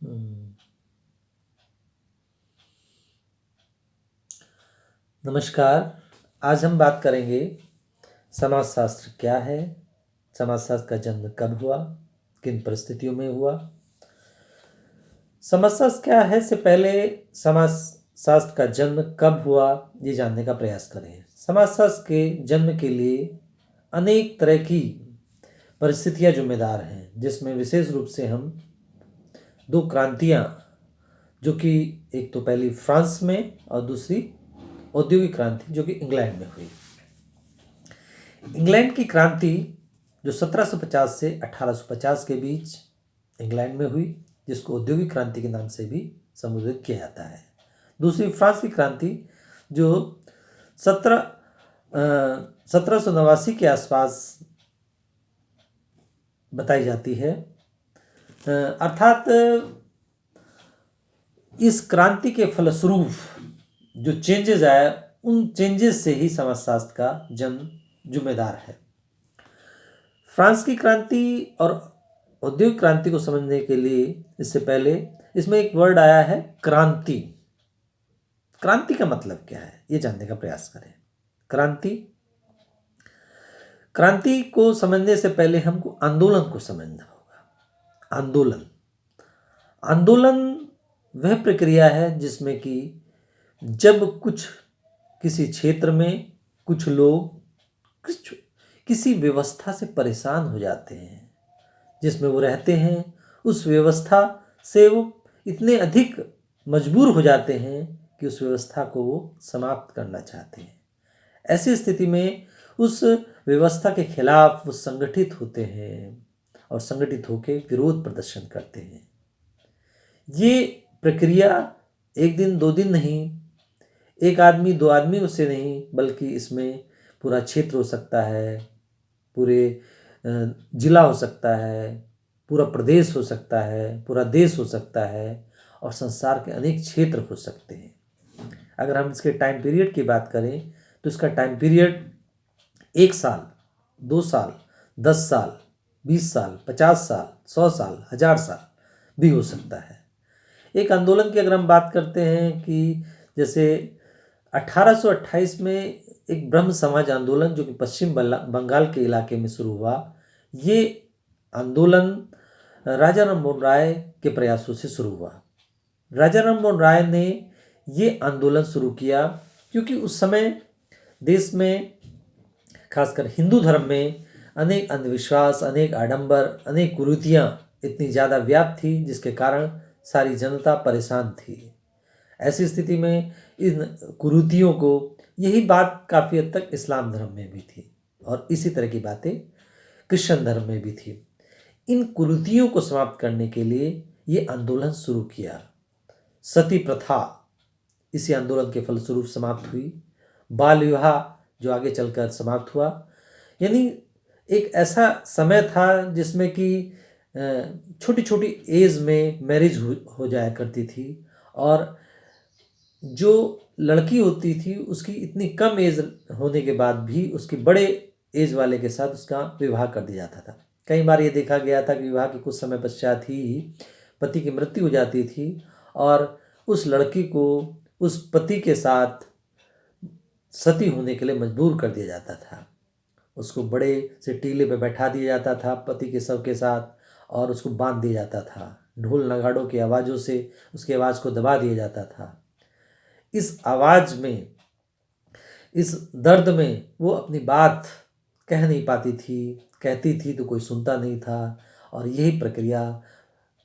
हम्म, नमस्कार। आज हम बात करेंगे समाजशास्त्र क्या है, समाजशास्त्र का जन्म कब हुआ, किन परिस्थितियों में हुआ। समाजशास्त्र क्या है से पहले समाजशास्त्र का जन्म कब हुआ ये जानने का प्रयास करें। समाजशास्त्र के जन्म के लिए अनेक तरह की परिस्थितियां जिम्मेदार हैं, जिसमें विशेष रूप से हम दो क्रांतियां, जो कि एक तो पहली फ्रांस में और दूसरी औद्योगिक क्रांति जो कि इंग्लैंड में हुई। इंग्लैंड की क्रांति जो 1750 से 1850 के बीच इंग्लैंड में हुई, जिसको औद्योगिक क्रांति के नाम से भी संबोधित किया जाता है। दूसरी फ्रांस की क्रांति जो 1789 के आसपास बताई जाती है। अर्थात इस क्रांति के फलस्वरूप जो चेंजेस आए, उन चेंजेस से ही समाजशास्त्र का जन्म जिम्मेदार है। फ्रांस की क्रांति और औद्योगिक क्रांति को समझने के लिए इससे पहले इसमें एक वर्ड आया है क्रांति। क्रांति का मतलब क्या है ये जानने का प्रयास करें। क्रांति क्रांति को समझने से पहले हमको आंदोलन को समझना होगा। आंदोलन आंदोलन वह प्रक्रिया है जिसमें कि जब कुछ किसी क्षेत्र में कुछ लोग किसी व्यवस्था से परेशान हो जाते हैं जिसमें वो रहते हैं, उस व्यवस्था से वो इतने अधिक मजबूर हो जाते हैं कि उस व्यवस्था को वो समाप्त करना चाहते हैं। ऐसी स्थिति में उस व्यवस्था के खिलाफ वो संगठित होते हैं और संगठित होकर विरोध प्रदर्शन करते हैं। ये प्रक्रिया एक दिन दो दिन नहीं, एक आदमी दो आदमी उससे नहीं, बल्कि इसमें पूरा क्षेत्र हो सकता है, पूरे जिला हो सकता है, पूरा प्रदेश हो सकता है, पूरा देश हो सकता है और संसार के अनेक क्षेत्र हो सकते हैं। अगर हम इसके टाइम पीरियड की बात करें तो इसका टाइम पीरियड 1 साल, 2 साल, 10 साल, 20 साल, 50 साल, 100 साल, 1000 साल भी हो सकता है। एक आंदोलन की अगर हम बात करते हैं कि जैसे 1828 में एक ब्रह्म समाज आंदोलन जो कि पश्चिम बंगाल के इलाके में शुरू हुआ, ये आंदोलन राजा राममोहन राय के प्रयासों से शुरू हुआ। राजा राममोहन राय ने ये आंदोलन शुरू किया क्योंकि उस समय देश में खासकर हिंदू धर्म में अनेक अंधविश्वास, अनेक आडंबर, अनेक कुरीतियाँ इतनी ज़्यादा व्याप्त थी जिसके कारण सारी जनता परेशान थी। ऐसी स्थिति में इन कुरीतियों को, यही बात काफ़ी हद तक इस्लाम धर्म में भी थी और इसी तरह की बातें क्रिश्चियन धर्म में भी थी। इन कुरीतियों को समाप्त करने के लिए ये आंदोलन शुरू किया। सती प्रथा इसी आंदोलन के फलस्वरूप समाप्त हुई। बाल विवाह जो आगे चलकर समाप्त हुआ। यानी एक ऐसा समय था जिसमें कि छोटी छोटी एज में मैरिज हो जाया करती थी और जो लड़की होती थी उसकी इतनी कम एज होने के बाद भी उसके बड़े एज वाले के साथ उसका विवाह कर दिया जाता था। कई बार ये देखा गया था कि विवाह के कुछ समय पश्चात ही पति की मृत्यु हो जाती थी और उस लड़की को उस पति के साथ सती होने के लिए मजबूर कर दिया जाता था। उसको बड़े से टीले पे बैठा दिया जाता था पति के शव के साथ और उसको बांध दिया जाता था। ढोल नगाड़ों की आवाज़ों से उसकी आवाज़ को दबा दिया जाता था। इस आवाज़ में, इस दर्द में वो अपनी बात कह नहीं पाती थी, कहती थी तो कोई सुनता नहीं था और यही प्रक्रिया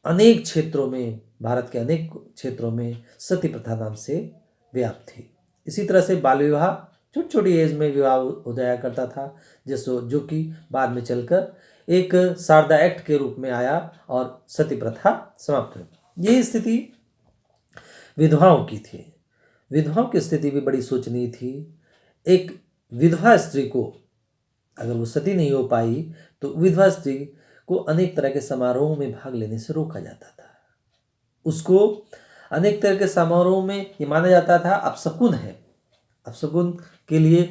अनेक क्षेत्रों में, भारत के अनेक क्षेत्रों में सती प्रथा नाम से व्याप्त थी। इसी तरह से बाल विवाह, छोटी छोटी एज में विवाह हो जाया करता था, जो कि बाद में चलकर एक शारदा एक्ट के रूप में आया और सती प्रथा समाप्त हुई। यही स्थिति विधवाओं की थी। विधवाओं की स्थिति भी बड़ी शोचनीय थी। एक विधवा स्त्री को अगर वो सती नहीं हो पाई तो विधवा स्त्री को अनेक तरह के समारोहों में भाग लेने से रोका जाता था। उसको अनेक तरह के समारोह में ये माना जाता था अपशकुन है। अपशकुन के लिए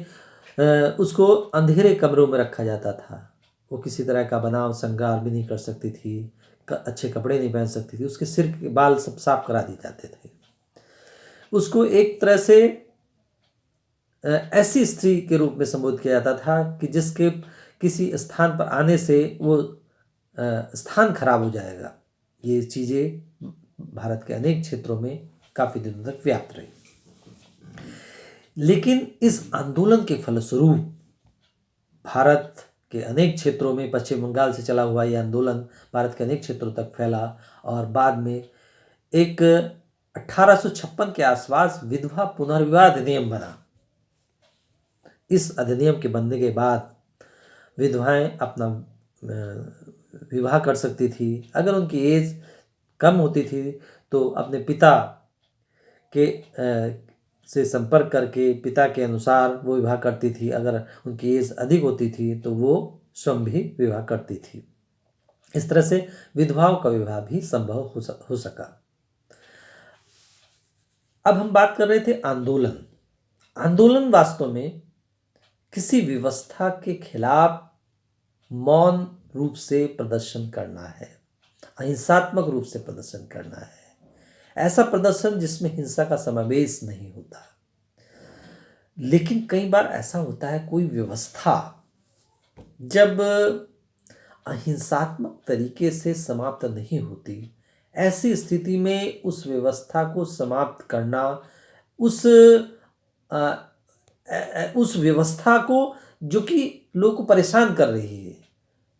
उसको अंधेरे कमरों में रखा जाता था। वो किसी तरह का बनाव श्रृंगार भी नहीं कर सकती थी, अच्छे कपड़े नहीं पहन सकती थी, उसके सिर के बाल सब साफ करा दिए जाते थे। उसको एक तरह से ऐसी स्त्री के रूप में संबोधित किया जाता था कि जिसके किसी स्थान पर आने से वो स्थान खराब हो जाएगा। ये चीज़ें भारत के अनेक क्षेत्रों में काफ़ी दिनों तक व्याप्त रही। लेकिन इस आंदोलन के फलस्वरूप भारत के अनेक क्षेत्रों में, पश्चिम बंगाल से चला हुआ यह आंदोलन भारत के अनेक क्षेत्रों तक फैला और बाद में एक 1856 के आसपास विधवा पुनर्विवाह अधिनियम बना। इस अधिनियम के बनने के बाद विधवाएं अपना विवाह कर सकती थी। अगर उनकी एज कम होती थी तो अपने पिता के से संपर्क करके पिता के अनुसार वो विवाह करती थी। अगर उनकी एज अधिक होती थी तो वो स्वयं भी विवाह करती थी। इस तरह से विधवाओं का विवाह भी संभव हो सका। अब हम बात कर रहे थे आंदोलन। आंदोलन वास्तव में किसी व्यवस्था के खिलाफ मौन रूप से प्रदर्शन करना है, अहिंसात्मक रूप से प्रदर्शन करना है। ऐसा प्रदर्शन जिसमें हिंसा का समावेश नहीं होता। लेकिन कई बार ऐसा होता है, कोई व्यवस्था जब अहिंसात्मक तरीके से समाप्त नहीं होती, ऐसी स्थिति में उस व्यवस्था को समाप्त करना, उस व्यवस्था को जो कि लोग को परेशान कर रही है,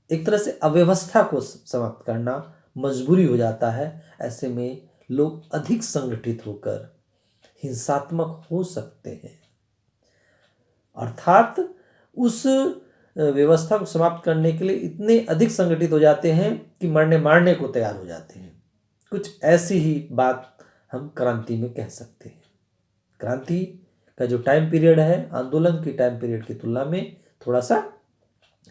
एक तरह से अव्यवस्था को समाप्त करना मजबूरी हो जाता है। ऐसे में लोग अधिक संगठित होकर हिंसात्मक हो सकते हैं, अर्थात उस व्यवस्था को समाप्त करने के लिए इतने अधिक संगठित हो जाते हैं कि मरने मारने को तैयार हो जाते हैं। कुछ ऐसी ही बात हम क्रांति में कह सकते हैं। क्रांति का जो टाइम पीरियड है आंदोलन की टाइम पीरियड की तुलना में थोड़ा सा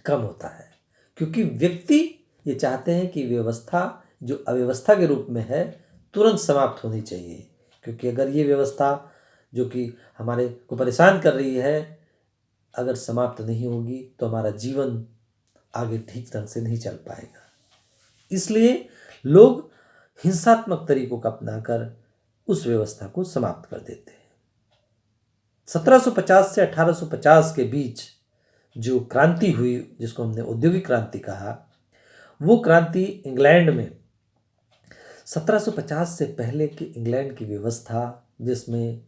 कम होता है, क्योंकि व्यक्ति ये चाहते हैं कि व्यवस्था जो अव्यवस्था के रूप में है तुरंत समाप्त होनी चाहिए। क्योंकि अगर ये व्यवस्था जो कि हमारे को परेशान कर रही है अगर समाप्त नहीं होगी तो हमारा जीवन आगे ठीक ढंग से नहीं चल पाएगा। इसलिए लोग हिंसात्मक तरीकों का अपनाकर उस व्यवस्था को समाप्त कर देते हैं। 1750 से 1850 के बीच जो क्रांति हुई, जिसको हमने औद्योगिक क्रांति कहा, वो क्रांति इंग्लैंड में 1750 से पहले की इंग्लैंड की व्यवस्था, जिसमें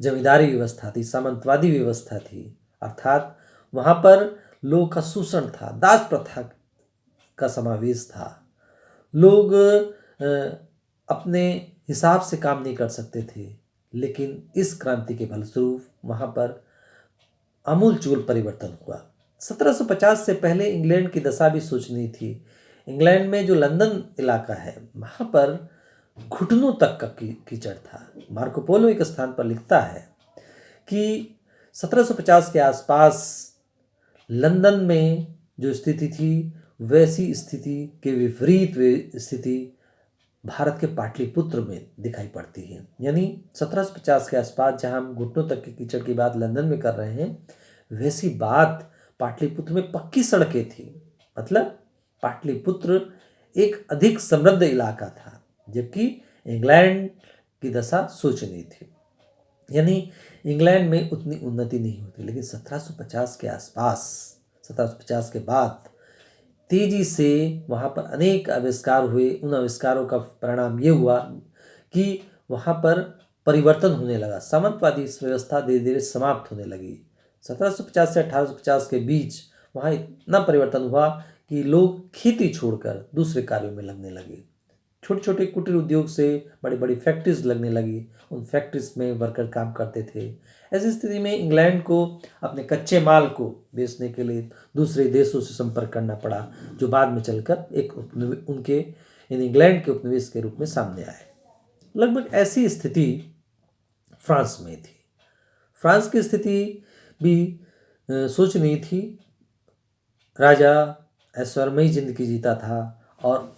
जमींदारी व्यवस्था थी, सामंतवादी व्यवस्था थी, अर्थात वहाँ पर लोगों का शोषण था, दास प्रथा का समावेश था। लोग अपने हिसाब से काम नहीं कर सकते थे। लेकिन इस क्रांति के फलस्वरूप वहाँ पर आमूलचूल परिवर्तन हुआ। 1750 से पहले इंग्लैंड की दशा भी शोचनीय थी। इंग्लैंड में जो लंदन इलाका है वहाँ पर घुटनों तक का कीचड़ था। मार्को पोलो एक स्थान पर लिखता है कि 1750 के आसपास लंदन में जो स्थिति थी वैसी स्थिति के विपरीत स्थिति भारत के पाटलिपुत्र में दिखाई पड़ती है। यानी 1750 के आसपास जहां हम घुटनों तक के कीचड़ की बात लंदन में कर रहे हैं, वैसी बात पाटलिपुत्र में पक्की सड़कें थी। मतलब पाटलिपुत्र एक अधिक समृद्ध इलाका था, जबकि इंग्लैंड की दशा शोचनीय थी। यानी इंग्लैंड में उतनी उन्नति नहीं होती। लेकिन 1750 के आसपास, 1750 के बाद तेजी से वहाँ पर अनेक आविष्कार हुए। उन आविष्कारों का परिणाम ये हुआ कि वहाँ पर परिवर्तन होने लगा। सामंतवादी व्यवस्था धीरे धीरे समाप्त होने लगी। 1750 से 1850 के बीच वहाँ इतना परिवर्तन हुआ कि लोग खेती छोड़कर दूसरे कार्यों में लगने लगे। छोटे छोटे कुटीर उद्योग से बड़ी बड़ी फैक्ट्रीज लगने लगी। उन फैक्ट्रीज में वर्कर काम करते थे। ऐसी स्थिति में इंग्लैंड को अपने कच्चे माल को बेचने के लिए दूसरे देशों से संपर्क करना पड़ा, जो बाद में चलकर एक उनके इंग्लैंड के उपनिवेश के रूप में सामने आए। लगभग ऐसी स्थिति फ्रांस में थी। फ्रांस की स्थिति भी शोचनीय थी। राजा ऐश्वर्यमयी जिंदगी जीता था और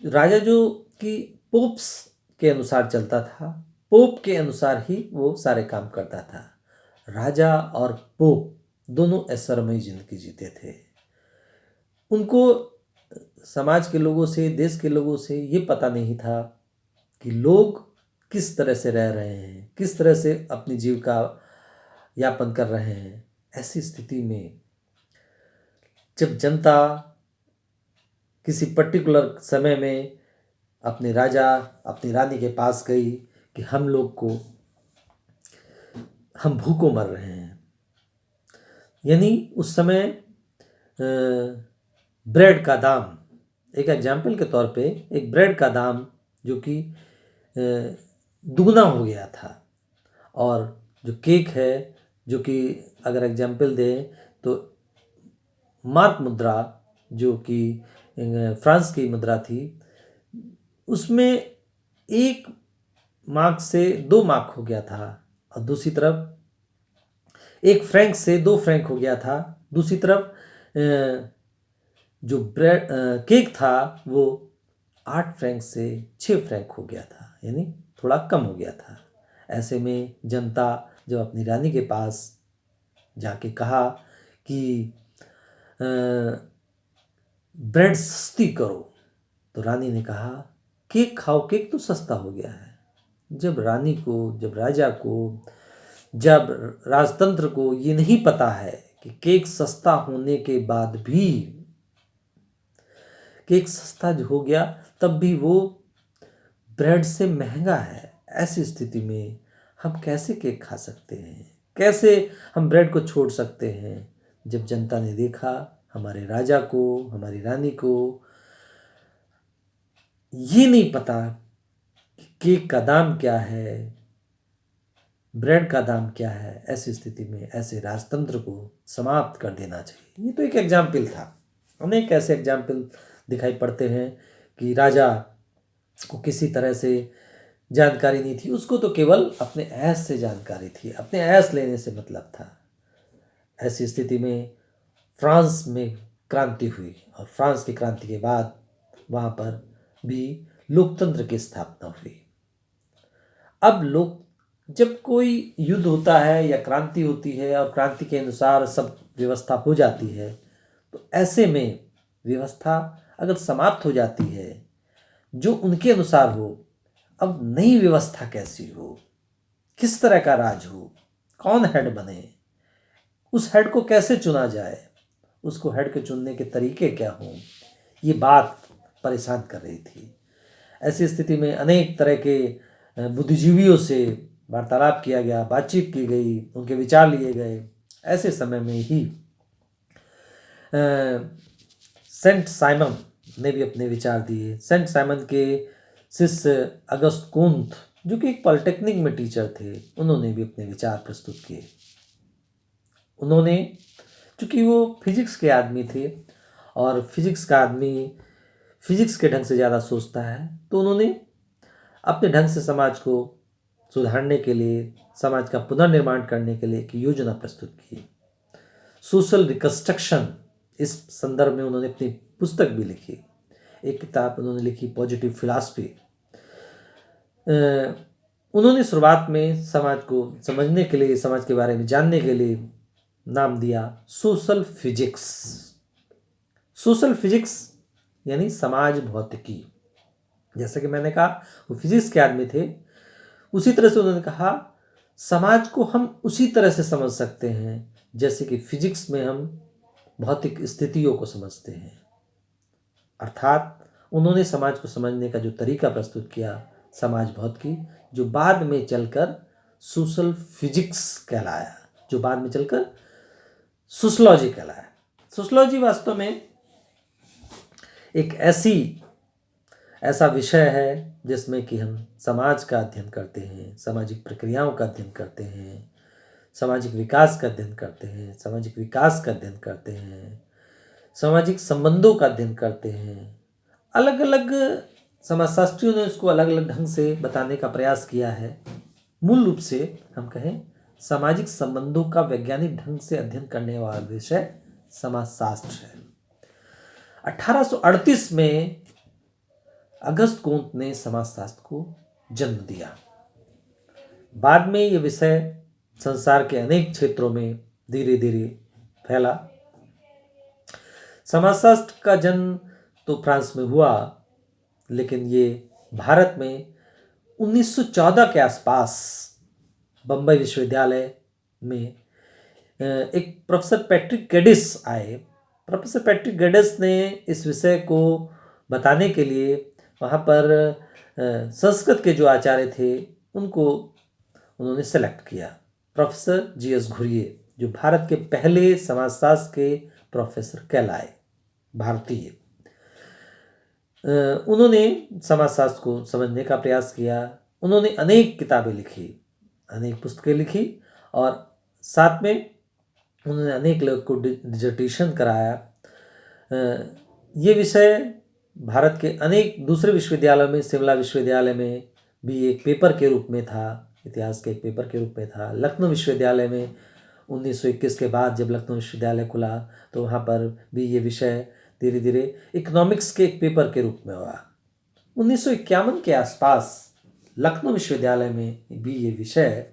राजा जो कि पोप्स के अनुसार चलता था, पोप के अनुसार ही वो सारे काम करता था। राजा और पोप दोनों ऐश्वर्यमयी जिंदगी जीते थे। उनको समाज के लोगों से, देश के लोगों से ये पता नहीं था कि लोग किस तरह से रह रहे हैं, किस तरह से अपनी जीविका यापन कर रहे हैं। ऐसी स्थिति में जब जनता किसी पर्टिकुलर समय में अपने राजा, अपनी रानी के पास गई कि हम भूखों मर रहे हैं, यानी उस समय ब्रेड का दाम, एक एग्जाम्पल के तौर पे, एक ब्रेड का दाम जो कि दुगना हो गया था, और जो केक है, जो कि अगर एग्जाम्पल दें तो मार्क मुद्रा, जो कि फ्रांस की मुद्रा थी, उसमें 1 मार्क से 2 मार्क हो गया था, और दूसरी तरफ 1 फ्रैंक से 2 फ्रैंक हो गया था। दूसरी तरफ जो ब्रेड केक था वो 8 फ्रैंक से 6 फ्रैंक हो गया था, यानी थोड़ा कम हो गया था। ऐसे में जनता जब अपनी रानी के पास जाके कहा कि ब्रेड सस्ती करो, तो रानी ने कहा केक खाओ, केक तो सस्ता हो गया है। जब रानी को, जब राजा को, जब राजतंत्र को ये नहीं पता है कि केक सस्ता होने के बाद भी, केक सस्ता जो हो गया तब भी वो ब्रेड से महंगा है, ऐसी स्थिति में हम कैसे केक खा सकते हैं, कैसे हम ब्रेड को छोड़ सकते हैं। जब जनता ने देखा हमारे राजा को, हमारी रानी को ये नहीं पता कि केक का दाम क्या है, ब्रेड का दाम क्या है, ऐसी स्थिति में ऐसे राजतंत्र को समाप्त कर देना चाहिए। ये तो एक एग्जाम्पल था। अनेक ऐसे एग्जाम्पल दिखाई पड़ते हैं कि राजा को किसी तरह से जानकारी नहीं थी, उसको तो केवल अपने ऐश से जानकारी थी, अपने ऐश लेने से मतलब था। ऐसी स्थिति में फ्रांस में क्रांति हुई, और फ्रांस की क्रांति के बाद वहाँ पर भी लोकतंत्र की स्थापना हुई। अब लोग, जब कोई युद्ध होता है या क्रांति होती है और क्रांति के अनुसार सब व्यवस्था हो जाती है, तो ऐसे में व्यवस्था अगर समाप्त हो जाती है जो उनके अनुसार हो, अब नई व्यवस्था कैसी हो, किस तरह का राज हो, कौन हेड बने, उस हेड को कैसे चुना जाए, उसको हेड के चुनने के तरीके क्या हों, ये बात परेशान कर रही थी। ऐसी स्थिति में अनेक तरह के बुद्धिजीवियों से वार्तालाप किया गया, बातचीत की गई, उनके विचार लिए गए। ऐसे समय में ही सेंट साइमन ने भी अपने विचार दिए। सेंट साइमन के शिष्य अगस्त कुंत, जो कि एक पॉलिटेक्निक में टीचर थे, उन्होंने भी अपने विचार प्रस्तुत किए। उन्होंने, चूँकि वो फिजिक्स के आदमी थे और फिजिक्स का आदमी फिजिक्स के ढंग से ज़्यादा सोचता है, तो उन्होंने अपने ढंग से समाज को सुधारने के लिए, समाज का पुनर्निर्माण करने के लिए एक योजना प्रस्तुत की, सोशल रिकंस्ट्रक्शन। इस संदर्भ में उन्होंने अपनी पुस्तक भी लिखी, एक किताब उन्होंने लिखी पॉजिटिव फिलॉसफी। उन्होंने शुरुआत में समाज को समझने के लिए, समाज के बारे में जानने के लिए नाम दिया सोशल फिजिक्स। सोशल फिजिक्स यानी समाज भौतिकी। जैसे कि मैंने कहा वो फिजिक्स के आदमी थे, उसी तरह से उन्होंने कहा समाज को हम उसी तरह से समझ सकते हैं जैसे कि फिजिक्स में हम भौतिक स्थितियों को समझते हैं। अर्थात उन्होंने समाज को समझने का जो तरीका प्रस्तुत किया, समाज भौतिकी, जो बाद में चलकर सोशल फिजिक्स कहलाया, जो बाद में चलकर सोशलॉजी कहलाया। सोशलॉजी वास्तव में एक ऐसा विषय है जिसमें कि हम समाज का अध्ययन करते हैं, सामाजिक प्रक्रियाओं का अध्ययन करते हैं, सामाजिक विकास का अध्ययन करते हैं, सामाजिक विकास का अध्ययन करते हैं, सामाजिक संबंधों का अध्ययन करते हैं। अलग अलग समाजशास्त्रियों ने उसको अलग अलग ढंग से बताने का प्रयास किया है। मूल रूप से हम कहें सामाजिक संबंधों का वैज्ञानिक ढंग से अध्ययन करने वाला विषय समाजशास्त्र है। 1838 में अगस्त कुंत ने समाजशास्त्र को जन्म दिया। बाद में ये विषय संसार के अनेक क्षेत्रों में धीरे धीरे फैला। समाजशास्त्र का जन्म तो फ्रांस में हुआ, लेकिन ये भारत में 1914 के आसपास बम्बई विश्वविद्यालय में एक प्रोफेसर पैट्रिक गेडिस आए। प्रोफेसर पैट्रिक गेडिस ने इस विषय को बताने के लिए वहाँ पर संस्कृत के जो आचार्य थे उनको उन्होंने सेलेक्ट किया। प्रोफेसर जीएस घुरिये, जो भारत के पहले समाजशास्त्र के प्रोफेसर कहलाए, भारतीय। उन्होंने समाजशास्त्र को समझने का प्रयास किया। उन्होंने अनेक किताबें लिखी, अनेक पुस्तकें लिखी, और साथ में उन्होंने अनेक लोगों को डिसर्टेशन कराया। ये विषय भारत के अनेक दूसरे विश्वविद्यालयों में, शिमला विश्वविद्यालय में भी एक पेपर के रूप में था, इतिहास के एक पेपर के रूप में था। लखनऊ विश्वविद्यालय में 1921 के बाद जब लखनऊ विश्वविद्यालय खुला तो वहाँ पर भी ये विषय धीरे धीरे इकोनॉमिक्स के एक पेपर के रूप में हुआ। 1951 के आसपास लखनऊ विश्वविद्यालय में भी ये विषय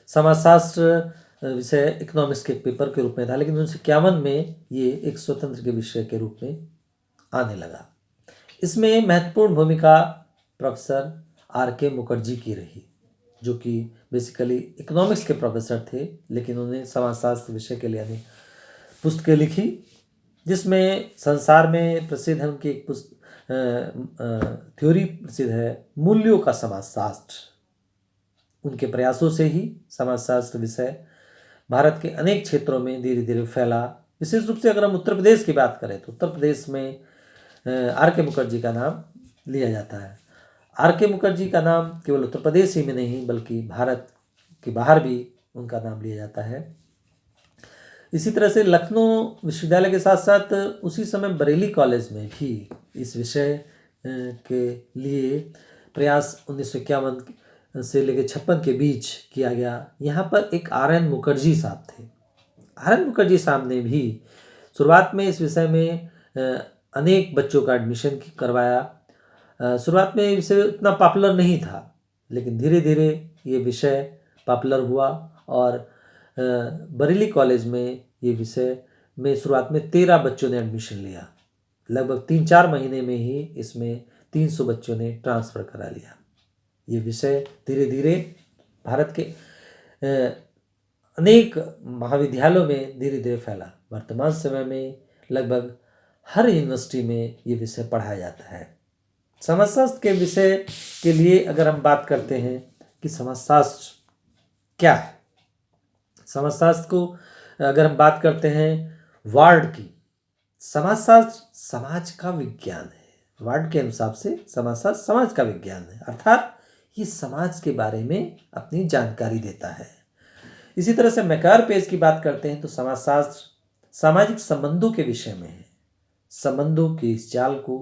समाजशास्त्र विषय इकोनॉमिक्स के एक पेपर के रूप में था, लेकिन 1951 में ये एक स्वतंत्र के विषय के रूप में आने लगा। इसमें महत्वपूर्ण भूमिका प्रोफेसर आर.के. मुखर्जी की रही, जो कि बेसिकली इकोनॉमिक्स के प्रोफेसर थे, लेकिन उन्होंने समाजशास्त्र विषय के लिए अनेक पुस्तकें लिखी, जिसमें संसार में प्रसिद्ध है उनकी एक थ्योरी प्रसिद्ध है, मूल्यों का समाजशास्त्र। उनके प्रयासों से ही समाजशास्त्र विषय भारत के अनेक क्षेत्रों में धीरे धीरे फैला। विशेष रूप से अगर हम उत्तर प्रदेश की बात करें तो उत्तर प्रदेश में आर.के. मुखर्जी का नाम लिया जाता है। आर.के. मुखर्जी का नाम केवल उत्तर प्रदेश ही में नहीं बल्कि भारत के बाहर भी उनका नाम लिया जाता है। इसी तरह से लखनऊ विश्वविद्यालय के साथ साथ उसी समय बरेली कॉलेज में भी इस विषय के लिए प्रयास 1951 से लेकर 56 के बीच किया गया। यहाँ पर एक आर.एन. मुखर्जी साहब थे। आर.एन. मुखर्जी साहब ने भी शुरुआत में इस विषय में अनेक बच्चों का एडमिशन करवाया। शुरुआत में विषय उतना पॉपुलर नहीं था, लेकिन धीरे धीरे ये विषय पॉपुलर हुआ और बरेली कॉलेज में ये विषय में शुरुआत में 13 बच्चों ने एडमिशन लिया। लगभग 3-4 महीने में ही इसमें 300 बच्चों ने ट्रांसफ़र करा लिया। ये विषय धीरे धीरे भारत के अनेक महाविद्यालयों में धीरे धीरे फैला। वर्तमान समय में लगभग हर यूनिवर्सिटी में ये विषय पढ़ाया जाता है। समाजशास्त्र के विषय के लिए अगर हम बात करते हैं कि समाजशास्त्र क्या है, समाजशास्त्र को अगर हम बात करते हैं वार्ड की, समाजशास्त्र समाज का विज्ञान है। वार्ड के अनुसार से समाजशास्त्र समाज का विज्ञान है, अर्थात ये समाज के बारे में अपनी जानकारी देता है। इसी तरह से मैकार पेज की बात करते हैं तो समाजशास्त्र सामाजिक संबंधों के विषय में है। संबंधों के इस जाल को